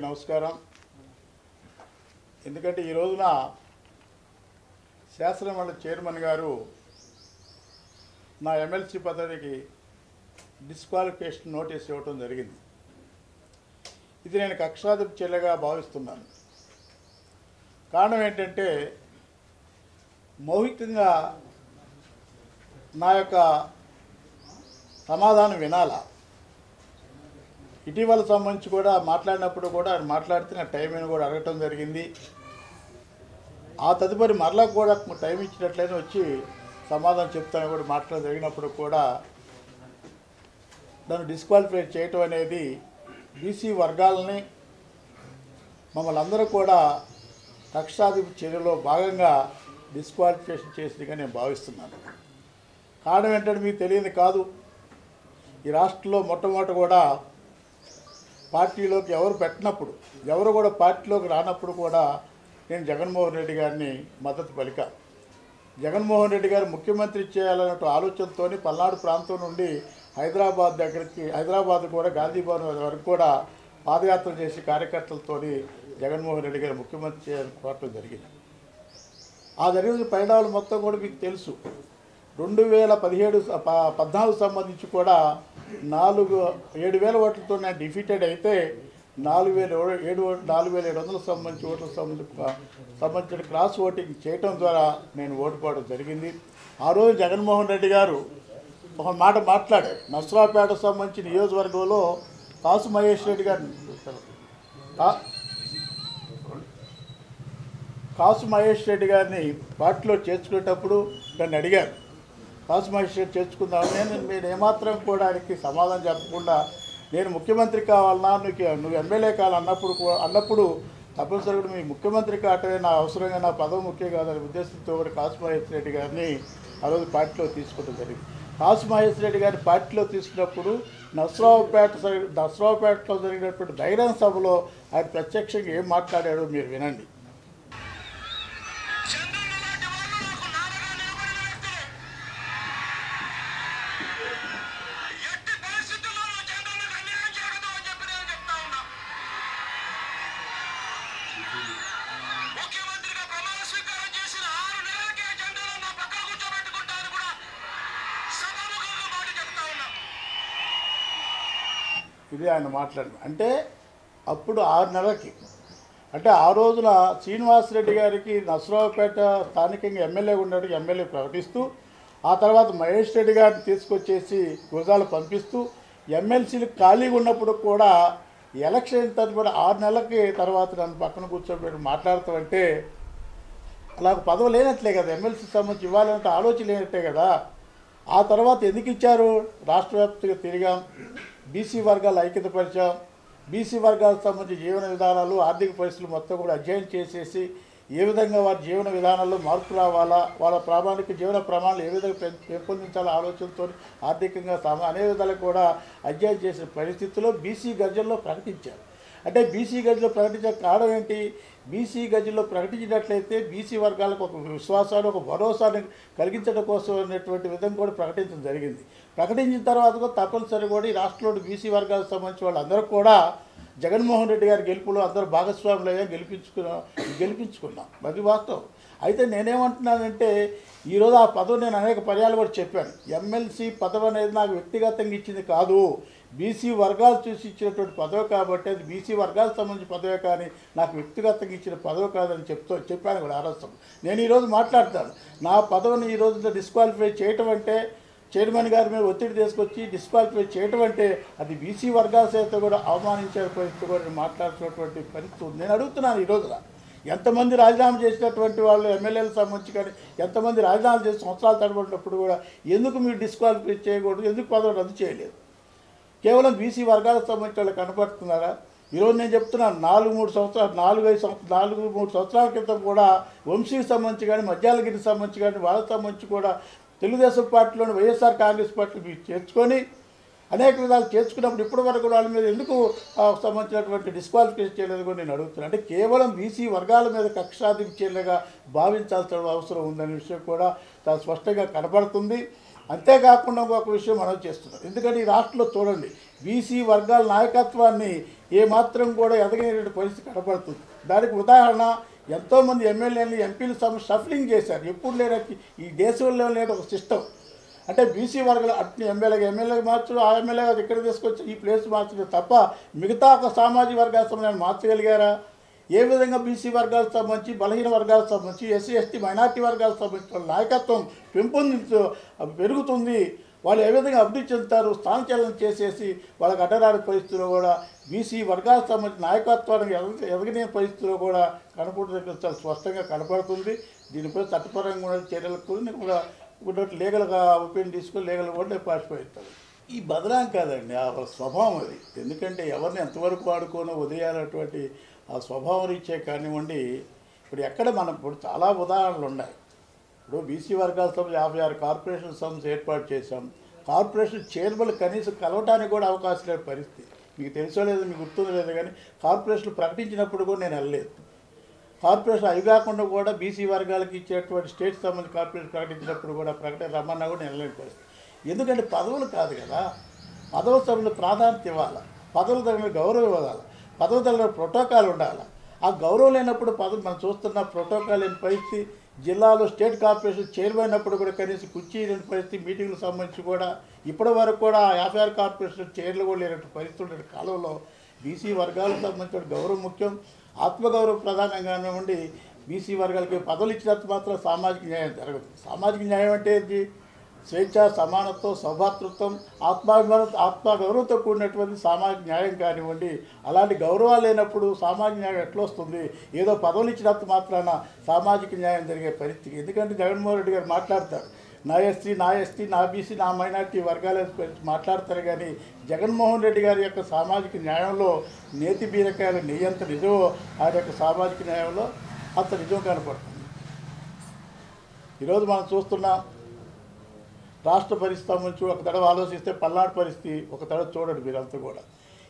నమస్కారం. ఎందుకంటే ఈ రోజున శాసనమండలి చైర్మన్ గారు నా ఎమ్మెల్సీ పదవికి డిస్క్వాలిఫికేషన్ నోటీస్ ఇవ్వడం జరిగింది. ఇది నేను కక్షాధిప చర్యగా భావిస్తున్నాను. కారణం ఏంటంటే మౌఖికంగా నా యొక్క సమాధానం వినాలా. ఇటీవల సంబంధించి కూడా మాట్లాడినప్పుడు కూడా ఆయన మాట్లాడితే నా టైం అని కూడా అడగటం జరిగింది. ఆ తదుపరి మరలా కూడా టైం ఇచ్చినట్లయితే వచ్చి సమాధానం చెప్తాను కూడా మాట్లాడడం జరిగినప్పుడు కూడా నన్ను డిస్క్వాలిఫై చేయటం అనేది బీసీ వర్గాలని మమ్మల్ని అందరూ కూడా కక్షాధిప చర్యలో భాగంగా డిస్క్వాలిఫికేషన్ చేసిందిగా నేను భావిస్తున్నాను. కారణం ఏంటంటే మీకు తెలియదు కాదు, ఈ రాష్ట్రంలో మొట్టమొదటి కూడా పార్టీలోకి ఎవరు పెట్టినప్పుడు, ఎవరు కూడా పార్టీలోకి రానప్పుడు కూడా నేను జగన్మోహన్ రెడ్డి గారిని మద్దతు పలికా. జగన్మోహన్ రెడ్డి గారు ముఖ్యమంత్రి చేయాలనే ఆలోచనతో పల్నాడు ప్రాంతం నుండి హైదరాబాద్ కూడా గాంధీ భవన్ వరకు కూడా పాదయాత్ర చేసి కార్యకర్తలతో జగన్మోహన్ రెడ్డి గారు ముఖ్యమంత్రి చేయాలని కోరటం జరిగింది. ఆ జరిగిన పరిణామాలు మొత్తం కూడా మీకు తెలుసు. 2014 సంబంధించి కూడా 7,000 ఓట్లతో నేను డిఫీటెడ్ అయితే 4,700 సంబంధించి ఓట్లకు సంబంధించిన క్రాస్ ఓటింగ్ చేయటం ద్వారా నేను ఓటుకోవడం జరిగింది. ఆ రోజు జగన్మోహన్ రెడ్డి గారు ఒక మాట మాట్లాడారు. నర్సరావుపేట సంబంధించిన నియోజకవర్గంలో కాసు మహేష్ రెడ్డి గారిని పార్టీలో చేర్చుకునేటప్పుడు నన్ను అడిగారు, కాసు మహేష్ రెడ్డి చేర్చుకుందామని. నేను ఏమాత్రం కూడా ఆయనకి సమాధానం చెప్పకుండా నేను ముఖ్యమంత్రి కావాలన్నా నువ్వు ఎమ్మెల్యే అన్నప్పుడు తప్పనిసరిగా మీ ముఖ్యమంత్రి కావటమే నా అవసరంగా, నా పదవి ముఖ్యం కాదనే ఉద్దేశంతో కూడా కాసు మహేష్ రెడ్డి గారిని ఆ రోజు పార్టీలో తీసుకోవడం జరిగింది. కాసు మహేష్ రెడ్డి గారిని పార్టీలో తీసుకున్నప్పుడు నర్సరావుపేటలో జరిగినటువంటి బహిరంగ సభలో ఆయన ప్రత్యక్షంగా ఏం మాట్లాడాడో మీరు వినండి. ఇది ఆయన మాట్లాడింది. అంటే అప్పుడు 6 నెలలకి, అంటే ఆ రోజున శ్రీనివాసరెడ్డి గారికి నర్సరావుపేట స్థానికంగా ఎమ్మెల్యేగా ఉన్నాడు, ఎమ్మెల్యే ప్రకటిస్తూ ఆ తర్వాత మహేష్ రెడ్డి గారిని తీసుకొచ్చేసి గుజాలు పంపిస్తూ ఎమ్మెల్సీలు ఖాళీగా ఉన్నప్పుడు కూడా ఎలక్షన్ తరపున 6 నెలలకి తర్వాత నన్ను పక్కన కూర్చోబెట్టి మాట్లాడుతామంటే అలా పదవి లేనట్లే కదా, ఎమ్మెల్సీ సంబంధించి ఇవ్వాలంటే ఆలోచన లేనట్లే కదా. ఆ తర్వాత ఎందుకు ఇచ్చారు? రాష్ట్ర వ్యాప్తంగా తిరిగాం, బీసీ వర్గాలు ఐక్యతపరిచాం, బీసీ వర్గాలకు సంబంధించిన జీవన విధానాలు, ఆర్థిక పరిస్థితులు మొత్తం కూడా అధ్యయనం చేసేసి ఏ విధంగా వారి జీవన విధానాల్లో మార్పు రావాలా, వాళ్ళ ప్రామాణిక జీవన ప్రమాణాలు ఏ విధంగా పెంపొందించాలో ఆలోచనతో ఆర్థికంగా అనే విధాలు కూడా అధ్యయనం చేసిన పరిస్థితుల్లో బీసీ గర్జనలో ప్రకటించారు. అంటే బీసీ గర్జనలో ప్రకటించే కారణం ఏంటి? బీసీ గర్జనలో ప్రకటించినట్లయితే బీసీ వర్గాలకు ఒక విశ్వాసాన్ని, ఒక భరోసాన్ని కలిగించడం కోసం అనేటువంటి విధంగా కూడా ప్రకటించడం జరిగింది. ప్రకటించిన తర్వాత కూడా తప్పనిసరి కూడా ఈ రాష్ట్రంలోని బీసీ వర్గాలకు సంబంధించిన వాళ్ళందరూ కూడా జగన్మోహన్ రెడ్డి గారి గెలుపులో అందరూ భాగస్వాములయ్యా, గెలిపించుకున్నాం. అది వాస్తవం. అయితే నేనేమంటున్నానంటే ఈరోజు ఆ పదవి నేను అనేక పర్యాలు కూడా చెప్పాను. ఎమ్మెల్సీ పదవి అనేది నాకు వ్యక్తిగతంగా ఇచ్చింది కాదు, బీసీ వర్గాలు చూసి ఇచ్చినటువంటి పదవి కాబట్టి అది బీసీ వర్గాలకు సంబంధించిన పదవే కానీ నాకు వ్యక్తిగతంగా ఇచ్చిన పదవి కాదని చెప్పాను కూడా ఆరోగ్యం. నేను ఈరోజు మాట్లాడతాను, నా పదవిని ఈరోజు డిస్క్వాలిఫై చేయటం అంటే, చైర్మన్ గారి మీద ఒత్తిడి తీసుకొచ్చి డిస్క్వాలిఫై చేయటం అంటే అది బీసీ వర్గాల చేత కూడా అవమానించే పరిస్థితి కూడా మాట్లాడుతున్నటువంటి పరిస్థితి ఉంది. నేను అడుగుతున్నాను, ఈ రోజున ఎంతమంది రాజీనామా చేసినటువంటి వాళ్ళు ఎమ్మెల్యేలకు సంబంధించి కానీ ఎంతమంది రాజీనామా చేసి సంవత్సరాలు తడబడినప్పుడు కూడా ఎందుకు మీరు డిస్క్వాలిఫై చేయకూడదు, ఎందుకు పదవి రద్దు చేయలేదు? కేవలం బీసీ వర్గాలకు సంబంధించి వాళ్ళు కనపడుతున్నారా? ఈరోజు నేను చెప్తున్నాను, 4-3 సంవత్సరాల క్రితం కూడా వంశీకి సంబంధించి కానీ, మధ్యాలగిరికి సంబంధించి కానీ, వాళ్ళకి సంబంధించి కూడా తెలుగుదేశం పార్టీలోని వైఎస్ఆర్ కాంగ్రెస్ పార్టీ మీరు చేర్చుకొని అనేక విధాలు చేర్చుకున్నప్పుడు ఇప్పటి వరకు వాళ్ళ మీద ఎందుకు సంబంధించినటువంటి డిస్క్వాలిఫికేషన్ చేయలేదు కూడా నేను అడుగుతున్నాను. అంటే కేవలం బీసీ వర్గాల మీద కక్షాధిప చర్యలుగా భావించాల్సిన అవసరం ఉందనే విషయం కూడా చాలా స్పష్టంగా కనబడుతుంది. అంతేకాకుండా ఇంకొక విషయం మనం చేస్తున్నాం. ఎందుకంటే ఈ రాష్ట్రంలో చూడండి, బీసీ వర్గాల నాయకత్వాన్ని ఏమాత్రం కూడా ఎదగనేటువంటి పరిస్థితి కనపడుతుంది. దానికి ఉదాహరణ ఎంతోమంది ఎమ్మెల్యేలు ఎంపీలు షఫ్లింగ్ చేశారు. ఎప్పుడు లేని ఈ దేశంలో లేని ఒక సిస్టమ్. అంటే బీసీ వర్గాలు అట్ని ఎమ్మెల్యేగా మార్చడం, ఆ ఎమ్మెల్యేగా ఇక్కడ తీసుకొచ్చి ఈ ప్లేస్ మార్చడం తప్ప మిగతా ఒక సామాజిక వర్గాల సమయాన్ని మార్చగలిగారా? ఏ విధంగా బీసీ వర్గాలకు సంబంధించి, బలహీన వర్గాలకు సంబంధించి, ఎస్సీ ఎస్టీ మైనార్టీ వర్గాలకు సంబంధించిన నాయకత్వం పెరుగుతుంది, వాళ్ళు ఏ విధంగా అభివృద్ధి చెందుతారు, స్థానచలనం చేసేసి వాళ్ళకి అడ్డరాని పరిస్థితుల్లో కూడా బీసీ వర్గాలకు సంబంధించిన నాయకత్వానికి ఎదగని పరిస్థితుల్లో కూడా కనపడుతుంది, చాలా స్పష్టంగా కనపడుతుంది. దీనిపై చట్టపరంగా ఉన్న చర్యలకు కూడా ఉన్నట్టు లీగల్గా ఒపీనియన్ తీసుకొని లీగల్గా కూడా పాటిపోతారు. ఈ బదనాం కాదండి, ఆ స్వభావం అది. ఎందుకంటే ఎవరిని ఎంతవరకు వాడుకోనో వదిలేయాలన్నటువంటి ఆ స్వభావం రీత్యా కానివ్వండి. ఇప్పుడు ఎక్కడ మనం ఇప్పుడు చాలా ఉదాహరణలు ఉన్నాయి. ఇప్పుడు బీసీ వర్గాల సభ 56 కార్పొరేషన్ సభ్స్ ఏర్పాటు చేశాం. కార్పొరేషన్ చైర్మన్ కనీసం కలవటానికి కూడా అవకాశం లేని పరిస్థితి. మీకు తెలుసో లేదు, మీకు గుర్తుందో లేదు, కానీ కార్పొరేషన్ ప్రకటించినప్పుడు కూడా నేను వెళ్ళలేదు. కార్పొరేషన్ అవి కాకుండా కూడా బీసీ వర్గాలకు ఇచ్చేటువంటి స్టేట్ సంబంధించి కార్పొరేషన్ ప్రకటించినప్పుడు కూడా ప్రకటన రమ్మన్నా కూడా నేను వెళ్ళలేని పరిస్థితి. ఎందుకంటే పదవులు కాదు కదా, పదవుల సభ్యులు ప్రాధాన్యత ఇవ్వాలి, పదవుల తగిన గౌరవం ఇవ్వాలి, పదవుల తగిన ప్రోటోకాల్ ఉండాలి. ఆ గౌరవం లేనప్పుడు పదవి మనం చూస్తున్న ప్రోటోకాల్ లేని పరిస్థితి. జిల్లాలో స్టేట్ కార్పొరేషన్ చైర్మన్ అయినప్పుడు కూడా కనీసం కుర్చీ లేని పరిస్థితి. మీటింగ్లకు సంబంధించి కూడా ఇప్పటి వరకు కూడా 56 కార్పొరేషన్ చైర్లు కూడా లేనటువంటి పరిస్థితి ఉండే కాలంలో బీసీ వర్గాలకు సంబంధించిన గౌరవం ముఖ్యం, ఆత్మగౌరవం ప్రధానంగానే ఉండి బీసీ వర్గాలకి పదవులు ఇచ్చినంత మాత్రం సామాజిక న్యాయం జరగదు. సామాజిక న్యాయం అంటే ఏంటి? స్వేచ్ఛ, సమానత్వం, సౌభాతృత్వం, ఆత్మగౌరవంతో కూడినటువంటి సామాజిక న్యాయం కానివ్వండి. అలాంటి గౌరవాలు లేనప్పుడు సామాజిక న్యాయం ఎట్లా వస్తుంది? ఏదో పదవులు ఇచ్చినంత మాత్రాన సామాజిక న్యాయం జరిగే పరిస్థితి. ఎందుకంటే జగన్మోహన్ రెడ్డి గారు మాట్లాడతారు, నా ఎస్టీ, నా బీసీ, నా మైనార్టీ వర్గాల మాట్లాడతారు. కానీ జగన్మోహన్ రెడ్డి గారి యొక్క సామాజిక న్యాయంలో నేతి బీరకాయల నెయ్యి అంత నిజమో ఆయన యొక్క సామాజిక న్యాయంలో అంత నిజం కనపడుతుంది. ఈరోజు మనం చూస్తున్నాం రాష్ట్ర పరిస్థితి సంబంధించి ఒక తడవ ఆలోచిస్తే పల్నాడు పరిస్థితి ఒక తడవ చూడండి మీరంతా కూడా.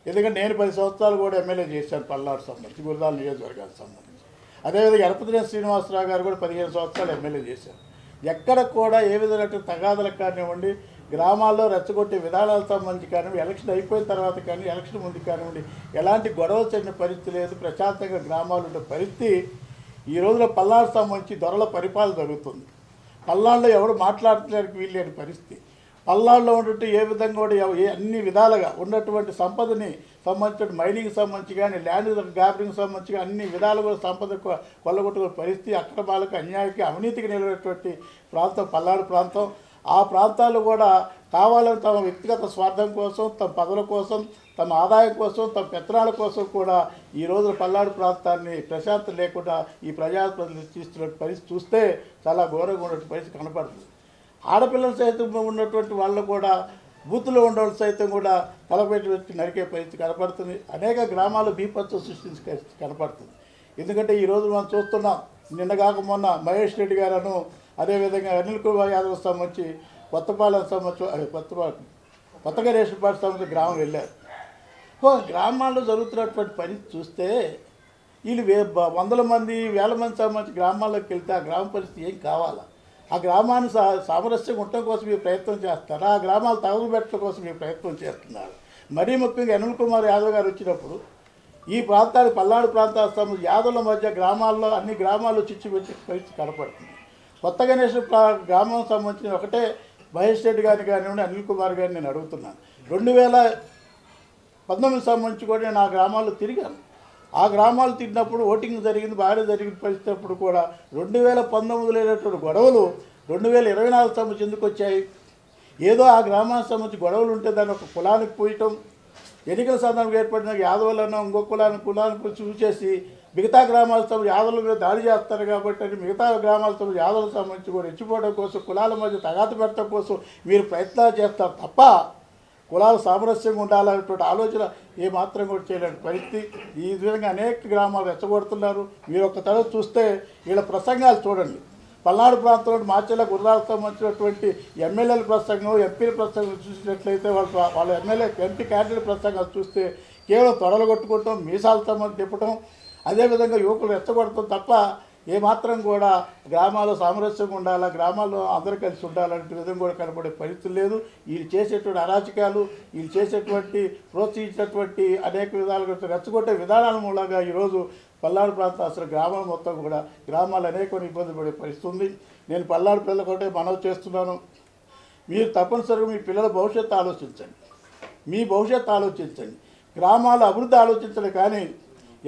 ఎందుకంటే నేను 10 సంవత్సరాలు కూడా ఎమ్మెల్యే చేశాను పల్నాడు సంబంధించి, గురజాల నియోజకవర్గానికి సంబంధించి. అదేవిధంగా ఎరపతినేని శ్రీనివాసరావు గారు కూడా 15 సంవత్సరాలు ఎమ్మెల్యే చేశారు. ఎక్కడ కూడా ఏ విధమైన తగాదలకు కానివ్వండి, గ్రామాల్లో రెచ్చగొట్టే విధానాలకు సంబంధించి కానివ్వండి, ఎలక్షన్ అయిపోయిన తర్వాత కానీ ఎలక్షన్ ముందు కానివ్వండి ఎలాంటి గొడవలు చెందిన పరిస్థితి లేదు. ప్రశాంతంగా గ్రామాలు ఉండే పరిస్థితి ఈ రోజున పల్నాడు సంబంధించి దొరల పరిపాలన జరుగుతుంది. పల్నాడులో ఎవరు మాట్లాడడానికి వీల్లేని పరిస్థితి. పల్నాడులో ఉన్నట్టు ఏ విధంగా కూడా అన్ని విధాలుగా ఉన్నటువంటి సంపదని సంబంధించిన మైనింగ్ సంబంధించి కానీ, ల్యాండ్ గ్రాబింగ్ సంబంధించి అన్ని విధాలు కూడా సంపద కొల్లగొట్టుకునే పరిస్థితి, అక్రమాలకు, అన్యాయానికి, అవినీతికి నిలబడేటువంటి ప్రాంతం పల్నాడు ప్రాంతం. ఆ ప్రాంతాలు కూడా కావాలని తమ వ్యక్తిగత స్వార్థం కోసం, తమ పదవుల కోసం, తమ ఆదాయం కోసం, తమ పెత్తనాల కోసం కూడా ఈ రోజు పల్నాడు ప్రాంతాన్ని ప్రశాంతం లేకుండా ఈ ప్రజాప్రతినిధులు తీస్తున్న పరిస్థితి చూస్తే చాలా ఘోరంగా ఉన్నటువంటి పరిస్థితి కనపడుతుంది. ఆడపిల్లలు సైతం ఉన్నటువంటి వాళ్ళు కూడా, బూతులో ఉండేవాళ్ళు సైతం కూడా తలపెట్టి వచ్చి నరికే పరిస్థితి కనపడుతుంది. అనేక గ్రామాలు బీపత్వం సృష్టించే కనపడుతుంది. ఎందుకంటే ఈరోజు మనం చూస్తున్నాం, నిన్నగాక మొన్న మహేష్ రెడ్డి గారును, అదేవిధంగా అనిల్ కుమార్ యాదవ్ సంబంధించి కొత్తపాలెం సంబంధించి కొత్తగా రేషన్ పార్టీ సంబంధించి గ్రామం వెళ్ళారు. గ్రామాల్లో జరుగుతున్నటువంటి పరిస్థితి చూస్తే వీళ్ళు 100 మంది 1000 మంది సంబంధించి గ్రామాల్లోకి వెళ్తే ఆ గ్రామ పరిస్థితి ఏం కావాలా? ఆ గ్రామాన్ని సామరస్యంగా ఉండటం కోసం మీరు ప్రయత్నం చేస్తారు, ఆ గ్రామాలు తగులుబెట్టడం కోసం మీరు ప్రయత్నం చేస్తున్నారు. మరీ ముఖ్యంగా అనిల్ కుమార్ యాదవ్ గారు వచ్చినప్పుడు ఈ ప్రాంతానికి పల్నాడు ప్రాంతాలకు సంబంధించి యాదవుల మధ్య గ్రామాల్లో అన్ని గ్రామాల్లో చిచ్చుపెట్టే పరిస్థితి కనపడుతుంది. కొత్త గణేష్ గ్రామం సంబంధించిన ఒకటే మహేష్ రెడ్డి గారిని కానివ్వండి, అనిల్ కుమార్ గారిని నేను అడుగుతున్నాను. 2019 సంబంధించి కూడా నేను ఆ గ్రామాల్లో తిరిగాను. ఆ గ్రామాలు తిరిగినప్పుడు ఓటింగ్ జరిగింది, బాగా జరిగిన పరిస్థితి కూడా 2019 లేనటువంటి గొడవలు 2024 సంబంధించి ఎందుకు వచ్చాయి? ఏదో ఆ గ్రామానికి సంబంధించి గొడవలు ఉంటే దాన్ని ఒక కులానికి పోయటం, ఎన్నికల సందర్భంగా ఏర్పడిన యాదవులను ఇంకో కులానికి చూసేసి మిగతా గ్రామాలతో యాదవుల మీద దాడి చేస్తారు కాబట్టి అని మిగతా గ్రామాలతో యాదవులకు సంబంధించి కూడా రెచ్చిపోవడం కోసం, కులాల మధ్య తగాద పెట్టడం కోసం మీరు ప్రయత్నాలు చేస్తారు తప్ప కులాలు సామరస్యంగా ఉండాలనేటువంటి ఆలోచన ఏమాత్రం కూడా చేయలేని పరిస్థితి. ఈ విధంగా అనేక గ్రామాలు రెచ్చగొడుతున్నారు. మీరు ఒక తరగ చూస్తే వీళ్ళ ప్రసంగాలు చూడండి. పల్నాడు ప్రాంతంలో మార్చెల్ల గుర్రాలకు సంబంధించినటువంటి ఎమ్మెల్యేల ప్రసంగం, ఎంపీల ప్రసంగం చూసినట్లయితే వాళ్ళ ఎంపీ క్యాండిడేట్ ప్రసంగాలు చూస్తే కేవలం తొడలు కొట్టుకోవటం, మీసాలు సంబంధించి తిప్పటం, అదేవిధంగా యువకులు రెచ్చగొడటం తప్ప ఏమాత్రం కూడా గ్రామాల్లో సామరస్యంగా ఉండాలా, గ్రామాల్లో అందరూ కలిసి ఉండాలంటే విధంగా కూడా కనపడే పరిస్థితి లేదు. వీళ్ళు చేసేటువంటి అరాచకాలు, వీళ్ళు చేసేటువంటి ప్రోత్సహించినటువంటి అనేక విధాలుగా రెచ్చగొట్టే విధానాల మూలంగా ఈరోజు పల్నాడు ప్రాంతం అసలు గ్రామాలు మొత్తం కూడా గ్రామాలు అనేక ఇబ్బంది పడే పరిస్థితి ఉంది. నేను పల్నాడు పిల్లలకు ఒకటే మనవి చేస్తున్నాను, మీరు తప్పనిసరిగా మీ పిల్లల భవిష్యత్తు ఆలోచించండి, మీ భవిష్యత్తు ఆలోచించండి. గ్రామాల అభివృద్ధి ఆలోచించండి, కానీ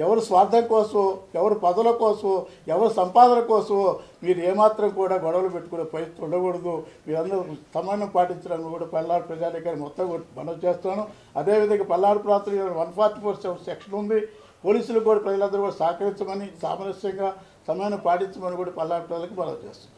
ఎవరు స్వార్థం కోసమో, ఎవరు పదవుల కోసమో, ఎవరు సంపాదన కోసమో మీరు ఏమాత్రం కూడా గొడవలు పెట్టుకునే పరిస్థితి ఉండకూడదు. మీరందరూ సమన్వయం పాటించడానికి కూడా పల్నాడు ప్రజానికాన్ని మొత్తం మనవి చేస్తున్నాను. అదేవిధంగా పల్నాడు ప్రాంతంలో 144 సెక్షన్ ఉంది. పోలీసులు కూడా ప్రజలందరూ కూడా సహకరించమని, సామరస్యంగా సమన్వయం పాటించమని కూడా పల్నాడు ప్రజలకు మనవి చేస్తున్నాను.